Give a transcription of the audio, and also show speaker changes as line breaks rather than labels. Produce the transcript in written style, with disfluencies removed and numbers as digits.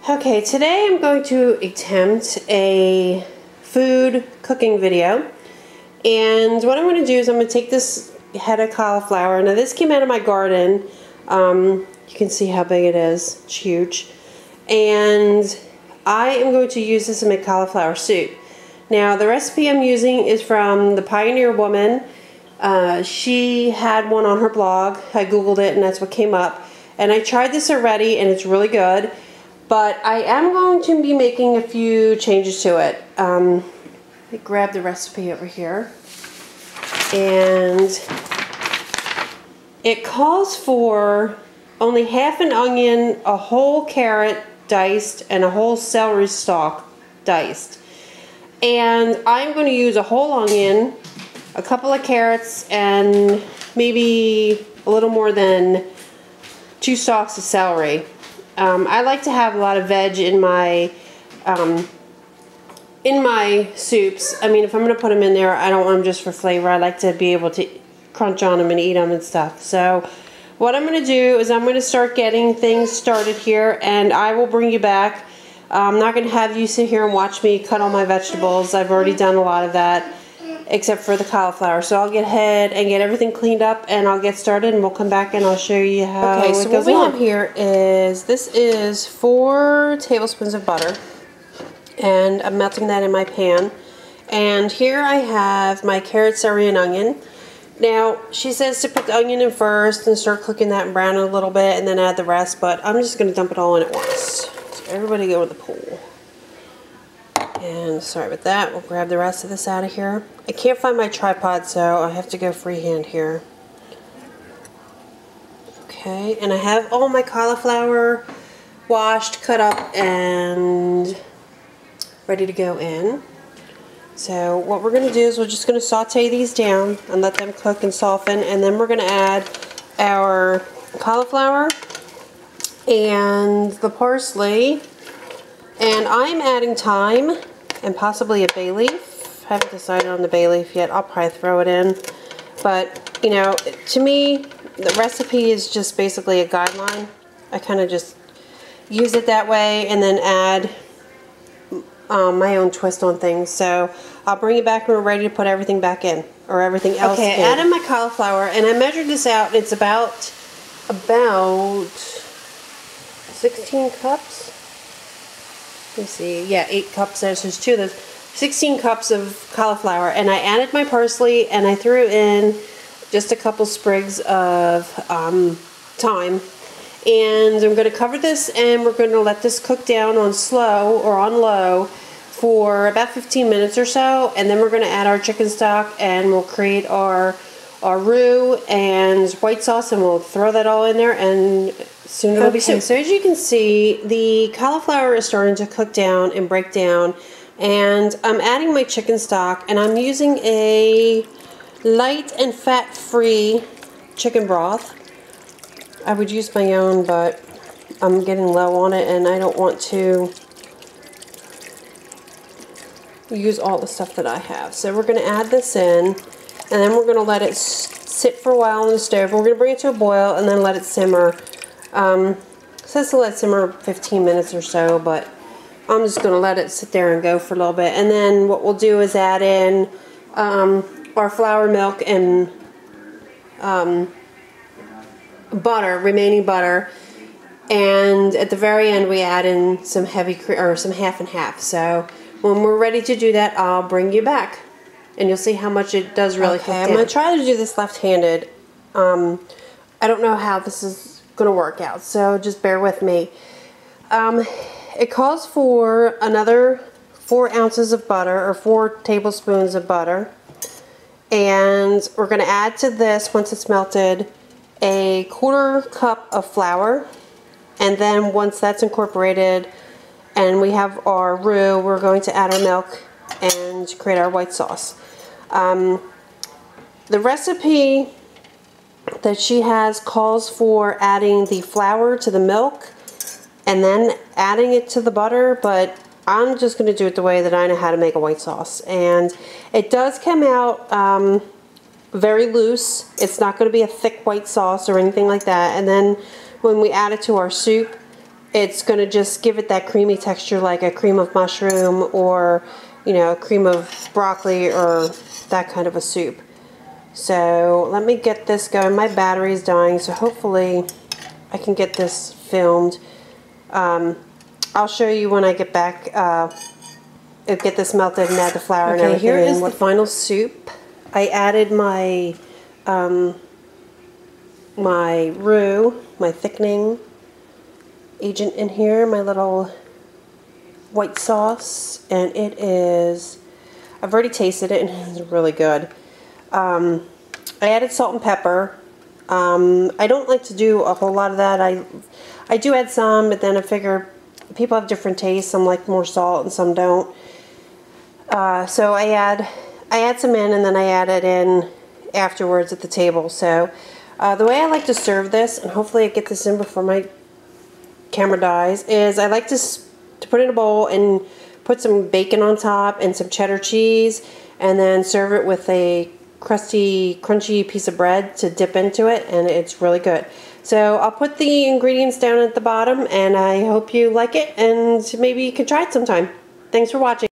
Okay, today I'm going to attempt a food cooking video, and what I'm going to do is I'm going to take this head of cauliflower. Now this came out of my garden. You can see how big it is. It's huge. And I am going to use this to make cauliflower soup. Now the recipe I'm using is from the Pioneer Woman. She had one on her blog. I googled it and that's what came up. And I tried this already and it's really good. But I am going to be making a few changes to it. Let me grab the recipe over here. And it calls for only half an onion, a whole carrot diced, and a whole celery stalk diced. And I'm going to use a whole onion, a couple of carrots, and maybe a little more than 2 stalks of celery. I like to have a lot of veg in my soups. I mean, if I'm going to put them in there, I don't want them just for flavor. I like to be able to crunch on them and eat them and stuff. So what I'm going to do is I'm going to start getting things started here, and I will bring you back. I'm not going to have you sit here and watch me cut all my vegetables. I've already done a lot of that, except for the cauliflower. So I'll get ahead and get everything cleaned up, and I'll get started, and we'll come back and I'll show you how it goes on. Okay, so what we have here is, this is 4 tablespoons of butter, and I'm melting that in my pan. And here I have my carrot, celery, and onion. Now, she says to put the onion in first and start cooking that and brown it a little bit and then add the rest, but I'm just going to dump it all in at once. So everybody go to the pool. And sorry about that, we'll grab the rest of this out of here. I can't find my tripod, so I have to go freehand here. Okay, and I have all my cauliflower washed, cut up, and ready to go in. So what we're going to do is we're just going to saute these down and let them cook and soften, and then we're going to add our cauliflower and the parsley. And I'm adding thyme and possibly a bay leaf. I haven't decided on the bay leaf yet. I'll probably throw it in. But, you know, to me, the recipe is just basically a guideline. I kind of just use it that way and then add my own twist on things. So I'll bring it back when we're ready to put everything back in, or everything else in. Okay, I added my cauliflower, and I measured this out. It's about 16 cups. Let me see. Yeah, 8 cups. There's 2 of those. 16 cups of cauliflower, and I added my parsley, and I threw in just a couple sprigs of thyme. And I'm going to cover this, and we're going to let this cook down on slow or on low for about 15 minutes or so, and then we're going to add our chicken stock, and we'll create our roux and white sauce, and we'll throw that all in there, and soon it'll be soup. So as you can see, the cauliflower is starting to cook down and break down, and I'm adding my chicken stock, and I'm using a light and fat-free chicken broth. I would use my own, but I'm getting low on it, and I don't want to use all the stuff that I have. So we're going to add this in, and then we're going to let it sit for a while on the stove. We're going to bring it to a boil and then let it simmer. It says to let it simmer 15 minutes or so, but I'm just going to let it sit there and go for a little bit. And then what we'll do is add in our flour, milk, and butter, remaining butter, and at the very end we add in some heavy cream, or some half and half. So when we're ready to do that, I'll bring you back, and you'll see how much it does really cook down. I'm going to try to do this left-handed. I don't know how this is going to work out, so just bear with me. It calls for another 4 ounces of butter, or 4 tablespoons of butter, and we're going to add to this, once it's melted, a 1/4 cup of flour, and then once that's incorporated and we have our roux, we're going to add our milk and create our white sauce. The recipe that she has calls for adding the flour to the milk and then adding it to the butter, but I'm just going to do it the way that I know how to make a white sauce, and it does come out very loose. It's not going to be a thick white sauce or anything like that. And then when we add it to our soup, it's going to just give it that creamy texture like a cream of mushroom or, you know, cream of broccoli or that kind of a soup. So let me get this going. My battery is dying, so hopefully I can get this filmed. I'll show you when I get back. Get this melted and add the flour and everything. Here is the final soup. I added my my roux, my thickening agent in here, my little white sauce, and it is, I've already tasted it and it's really good. I added salt and pepper. I don't like to do a whole lot of that. I do add some, but then I figure people have different tastes. Some like more salt and some don't. So I add some in, and then I add it in afterwards at the table. So the way I like to serve this, and hopefully I get this in before my camera dies, is I like to put it in a bowl and put some bacon on top and some cheddar cheese, and then serve it with a crusty, crunchy piece of bread to dip into it, and it's really good. So I'll put the ingredients down at the bottom, and I hope you like it, and maybe you can try it sometime. Thanks for watching.